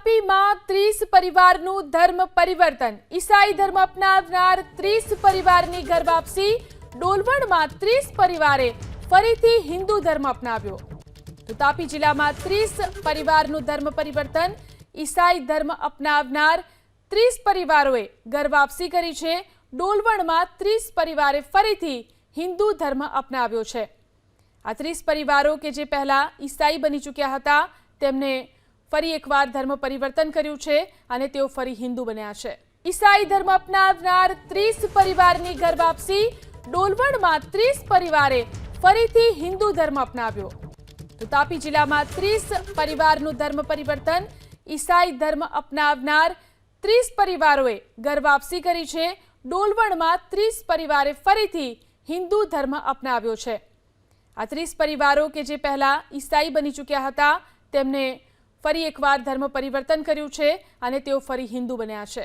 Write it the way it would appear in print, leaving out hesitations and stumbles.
તાપીમાં 30 પરિવારનું ધર્મ પરિવર્તન। ઈસાઈ ધર્મ અપનાવનાર 30 પરિવારની ઘર વાપસી। ડોલવણમાં 30 પરિવારે ફરીથી હિન્દુ ધર્મ અપનાવ્યો। તો તાપી જિલ્લામાં 30 પરિવારનું ધર્મ પરિવર્તન। ઈસાઈ ધર્મ અપનાવનાર 30 પરિવારોએ ઘર વાપસી કરી છે। ડોલવણમાં 30 પરિવારે ફરીથી હિન્દુ ધર્મ અપનાવ્યો છે। આ 30 પરિવારો કે જે પહેલા ઈસાઈ બની ચૂક્યા હતા તેમને ફરી એકવાર ધર્મ પરિવર્તન કર્યું છે અને તેઓ ફરી હિન્દુ બન્યા છે। ઈસાઈ ધર્મ અપનાવનાર 30 પરિવારની ઘર વાપસી। ડોલવણમાં 30 પરિવારે ફરીથી હિન્દુ ધર્મ અપનાવ્યો। તો તાપી જિલ્લામાં 30 પરિવારનું ધર્મ પરિવર્તન। ઈસાઈ ધર્મ અપનાવનાર 30 પરિવારોએ ઘર વાપસી કરી છે। ડોલવણમાં 30 પરિવારે ફરીથી હિન્દુ ધર્મ અપનાવ્યો છે। આ 30 પરિવારો કે જે પહેલા ઈસાઈ બની ચૂક્યા હતા તેમને ફરી એકવાર ધર્મ પરિવર્તન કર્યું છે અને તેઓ ફરી હિન્દુ બન્યા છે।